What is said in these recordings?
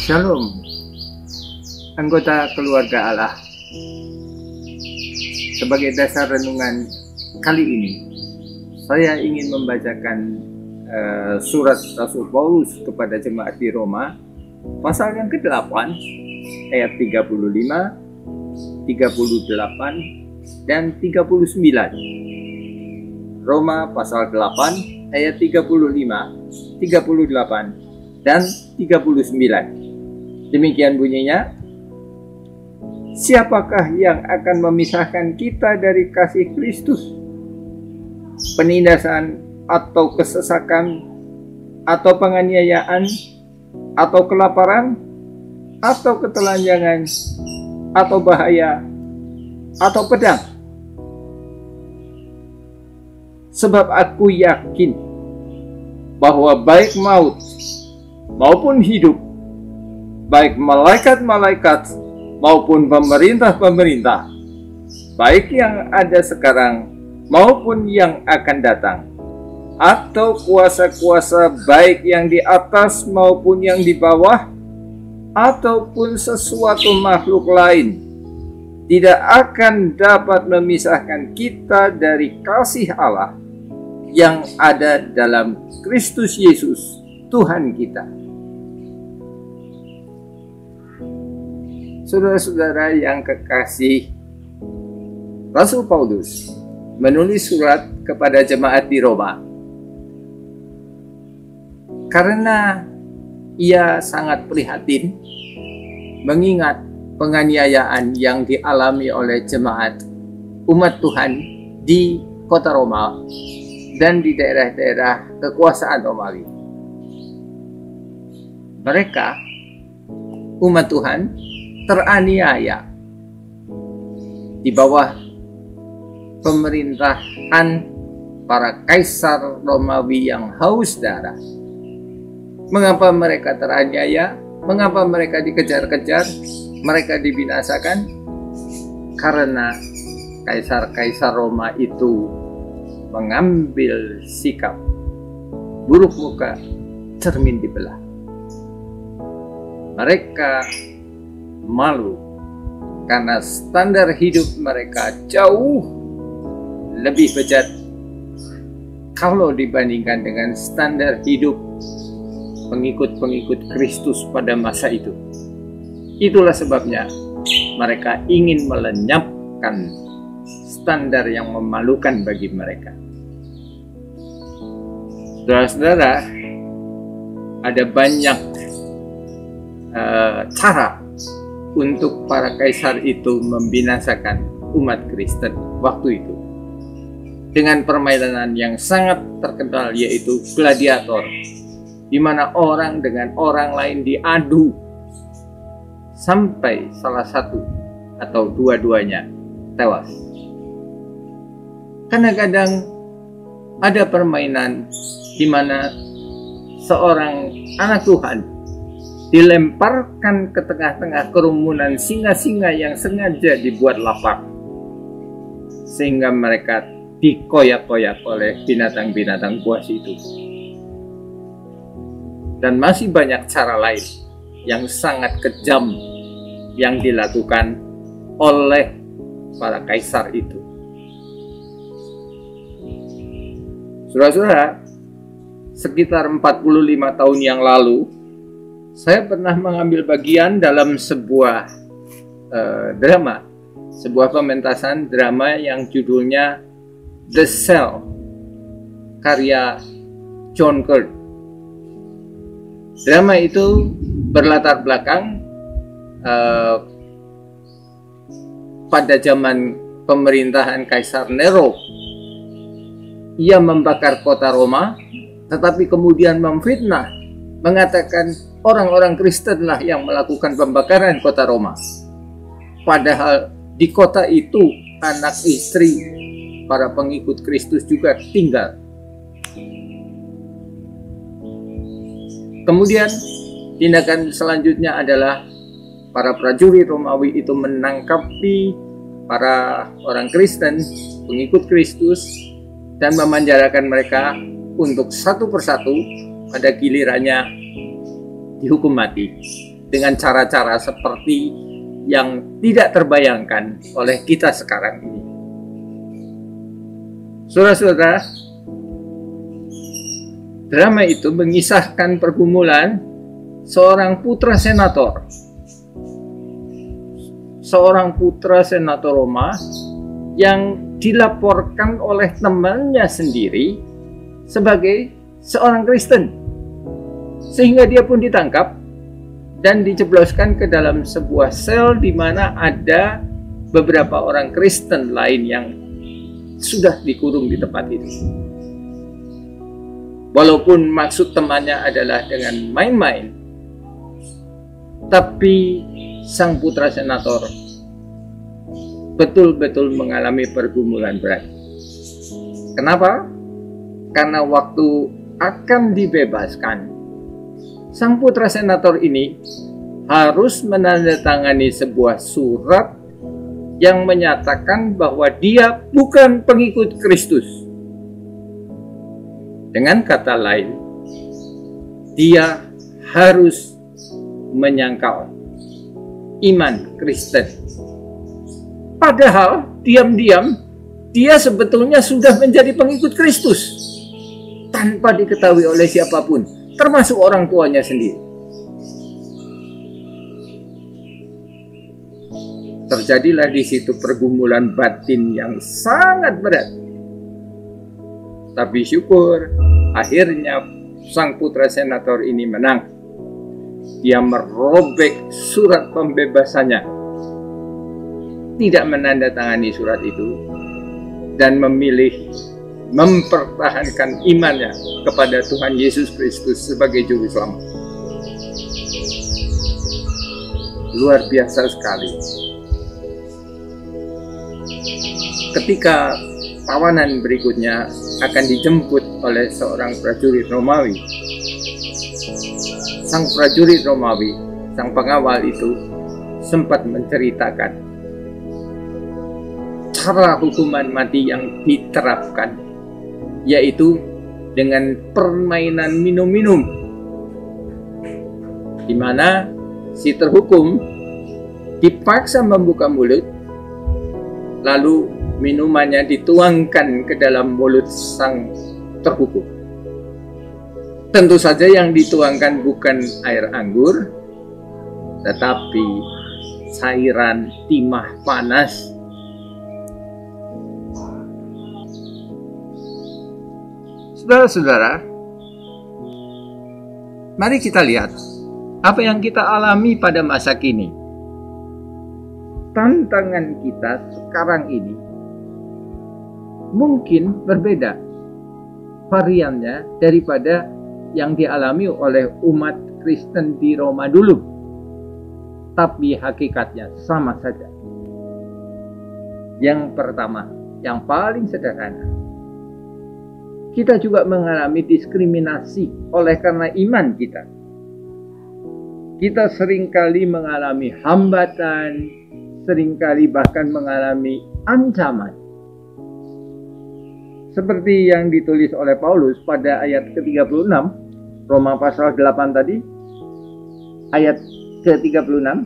Shalom, anggota keluarga Allah. Sebagai dasar renungan kali ini, saya ingin membacakan surat Rasul Paulus kepada jemaat di Roma, pasal yang ke-8, ayat 35, 38, dan 39. Roma pasal 8, ayat 35, 38, dan 39. Demikian bunyinya, siapakah yang akan memisahkan kita dari kasih Kristus? Penindasan atau kesesakan, atau penganiayaan, atau kelaparan, atau ketelanjangan, atau bahaya, atau pedang? Sebab aku yakin bahwa baik maut maupun hidup, baik malaikat-malaikat maupun pemerintah-pemerintah, baik yang ada sekarang maupun yang akan datang, atau kuasa-kuasa baik yang di atas maupun yang di bawah, ataupun sesuatu makhluk lain, tidak akan dapat memisahkan kita dari kasih Allah yang ada dalam Kristus Yesus, Tuhan kita. Saudara-saudara yang kekasih, Rasul Paulus menulis surat kepada jemaat di Roma karena ia sangat prihatin mengingat penganiayaan yang dialami oleh jemaat umat Tuhan di kota Roma dan di daerah-daerah kekuasaan Romawi. Mereka, umat Tuhan, teraniaya di bawah pemerintahan para kaisar Romawi yang haus darah. Mengapa mereka teraniaya? Mengapa mereka dikejar-kejar? Mereka dibinasakan? Karena kaisar-kaisar Roma itu mengambil sikap buruk muka, cermin dibelah. Mereka malu karena standar hidup mereka jauh lebih bejat kalau dibandingkan dengan standar hidup pengikut-pengikut Kristus pada masa itu. Itulah sebabnya mereka ingin melenyapkan standar yang memalukan bagi mereka. Saudara-saudara, ada banyak cara untuk para kaisar itu membinasakan umat Kristen waktu itu dengan permainan yang sangat terkenal, yaitu gladiator, di mana orang dengan orang lain diadu sampai salah satu atau dua-duanya tewas. Kadang-kadang ada permainan di mana seorang anak Tuhan dilemparkan ke tengah-tengah kerumunan singa-singa yang sengaja dibuat lapar, sehingga mereka dikoyak-koyak oleh binatang-binatang buas itu. Dan masih banyak cara lain yang sangat kejam yang dilakukan oleh para kaisar itu. Saudara-saudara, sekitar 45 tahun yang lalu, saya pernah mengambil bagian dalam sebuah drama, sebuah pementasan drama yang judulnya The Cell, karya John Kurt. Drama itu berlatar belakang pada zaman pemerintahan Kaisar Nero. Ia membakar kota Roma, tetapi kemudian memfitnah, mengatakan orang-orang Kristenlah yang melakukan pembakaran kota Roma. Padahal di kota itu anak istri para pengikut Kristus juga tinggal. Kemudian tindakan selanjutnya adalah para prajurit Romawi itu menangkapi para orang Kristen, pengikut Kristus, dan memenjarakan mereka untuk satu persatu pada gilirannya dihukum mati dengan cara-cara seperti yang tidak terbayangkan oleh kita sekarang ini. Saudara-saudara, drama itu mengisahkan pergumulan seorang putra senator Roma yang dilaporkan oleh temannya sendiri sebagai seorang Kristen, sehingga dia pun ditangkap dan dijebloskan ke dalam sebuah sel di mana ada beberapa orang Kristen lain yang sudah dikurung di tempat itu. Walaupun maksud temannya adalah dengan main-main, tapi sang putra senator betul-betul mengalami pergumulan berat. Kenapa? Karena waktu akan dibebaskan, sang putra senator ini harus menandatangani sebuah surat yang menyatakan bahwa dia bukan pengikut Kristus. Dengan kata lain, dia harus menyangkal iman Kristen. Padahal diam-diam dia sebetulnya sudah menjadi pengikut Kristus tanpa diketahui oleh siapapun, termasuk orang tuanya sendiri. Terjadilah di situ pergumulan batin yang sangat berat. Tapi syukur, akhirnya sang putra senator ini menang. Dia merobek surat pembebasannya, tidak menandatangani surat itu, dan memilih mempertahankan imannya kepada Tuhan Yesus Kristus sebagai Juru Selamat. Luar biasa sekali. Ketika tawanan berikutnya akan dijemput oleh seorang prajurit Romawi, sang prajurit Romawi, sang pengawal itu sempat menceritakan cara hukuman mati yang diterapkan, yaitu dengan permainan minum-minum, di mana si terhukum dipaksa membuka mulut, lalu minumannya dituangkan ke dalam mulut sang terhukum. Tentu saja yang dituangkan bukan air anggur, tetapi cairan timah panas. Saudara-saudara, mari kita lihat apa yang kita alami pada masa kini. Tantangan kita sekarang ini mungkin berbeda variannya daripada yang dialami oleh umat Kristen di Roma dulu, tapi hakikatnya sama saja. Yang pertama, yang paling sederhana, kita juga mengalami diskriminasi oleh karena iman kita. Kita seringkali mengalami hambatan, seringkali bahkan mengalami ancaman. Seperti yang ditulis oleh Paulus pada ayat ke-36, Roma pasal 8 tadi, ayat ke-36.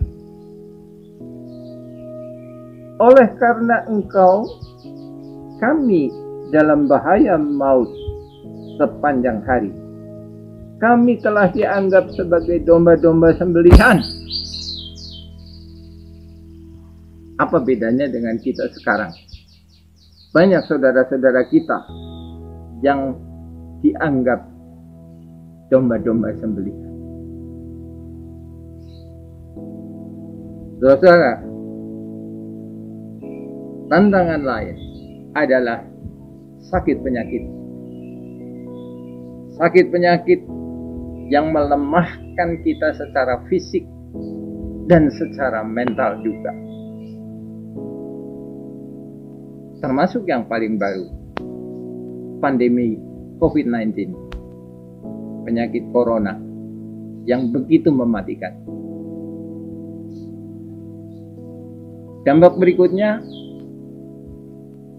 Oleh karena engkau, kami dalam bahaya maut sepanjang hari. Kami telah dianggap sebagai domba-domba sembelihan. Apa bedanya dengan kita sekarang? Banyak saudara-saudara kita yang dianggap domba-domba sembelihan. Saudara, tantangan lain adalah sakit penyakit. Sakit penyakit yang melemahkan kita secara fisik dan secara mental juga. Termasuk yang paling baru, pandemi COVID-19, penyakit corona yang begitu mematikan. Dampak berikutnya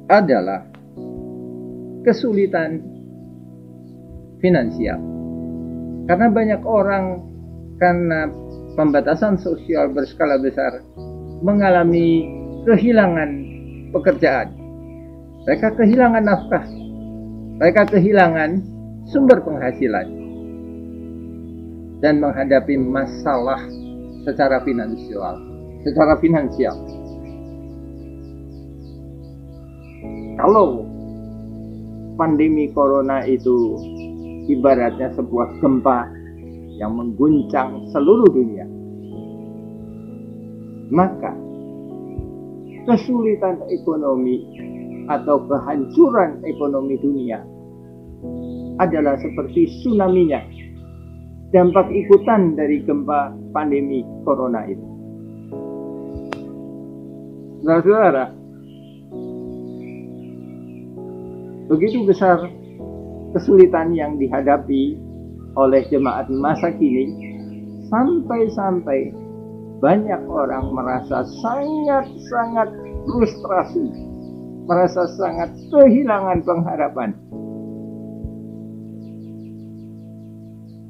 adalah kesulitan finansial. Karena banyak orang karena pembatasan sosial berskala besar mengalami kehilangan pekerjaan. Mereka kehilangan nafkah. Mereka kehilangan sumber penghasilan dan menghadapi masalah secara finansial. Kalau pandemi corona itu ibaratnya sebuah gempa yang mengguncang seluruh dunia, maka kesulitan ekonomi atau kehancuran ekonomi dunia adalah seperti tsunami-nya, dampak ikutan dari gempa pandemi corona itu. Saudara-saudara, begitu besar kesulitan yang dihadapi oleh jemaat masa kini, sampai-sampai banyak orang merasa sangat-sangat frustrasi, merasa sangat kehilangan pengharapan.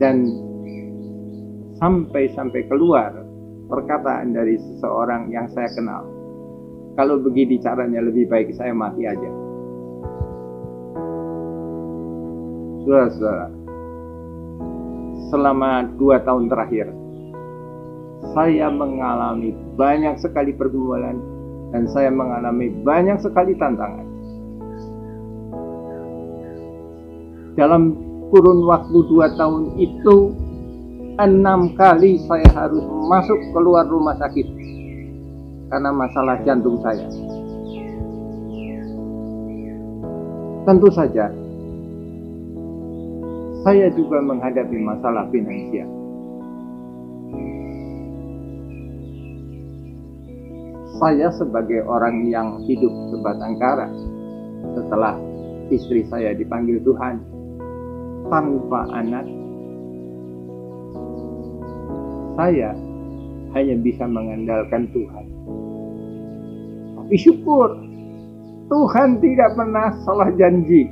Dan sampai keluar perkataan dari seseorang yang saya kenal, kalau begini caranya lebih baik saya mati aja. Saudara-saudara, selama 2 tahun terakhir saya mengalami banyak sekali pergumulan dan saya mengalami banyak sekali tantangan. Dalam kurun waktu 2 tahun itu 6 kali saya harus masuk keluar rumah sakit karena masalah jantung saya. Tentu saja saya juga menghadapi masalah finansial. Saya sebagai orang yang hidup sebatang kara, setelah istri saya dipanggil Tuhan, tanpa anak, saya hanya bisa mengandalkan Tuhan. Tapi syukur, Tuhan tidak pernah salah janji.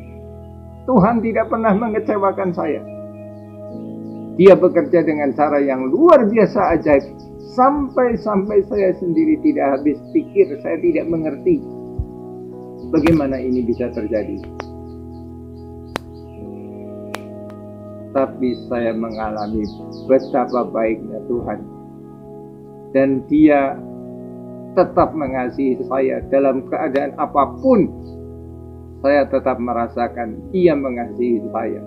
Tuhan tidak pernah mengecewakan saya. Dia bekerja dengan cara yang luar biasa ajaib. Sampai saya sendiri tidak habis pikir, saya tidak mengerti bagaimana ini bisa terjadi. Tapi saya mengalami betapa baiknya Tuhan. Dan Dia tetap mengasihi saya dalam keadaan apapun. Saya tetap merasakan Dia mengasihi saya.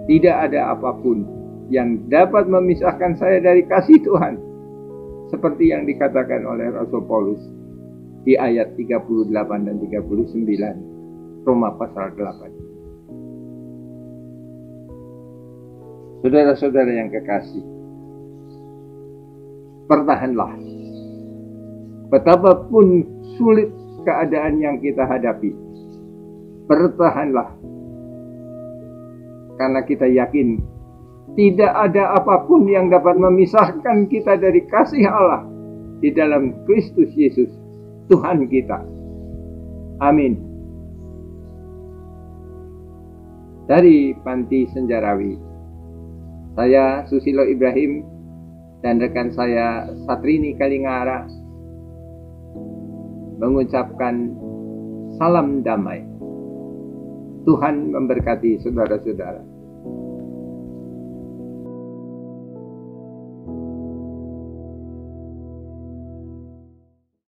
Tidak ada apapun yang dapat memisahkan saya dari kasih Tuhan. Seperti yang dikatakan oleh Rasul Paulus di ayat 38 dan 39 Roma pasal 8. Saudara-saudara yang kekasih, bertahanlah. Betapapun sulit keadaan yang kita hadapi, bertahanlah. Karena kita yakin tidak ada apapun yang dapat memisahkan kita dari kasih Allah di dalam Kristus Yesus, Tuhan kita. Amin. Dari Panti Senjarawi, saya Susilo Ibrahim dan rekan saya Satrini Kalingara mengucapkan salam damai. Tuhan memberkati saudara-saudara.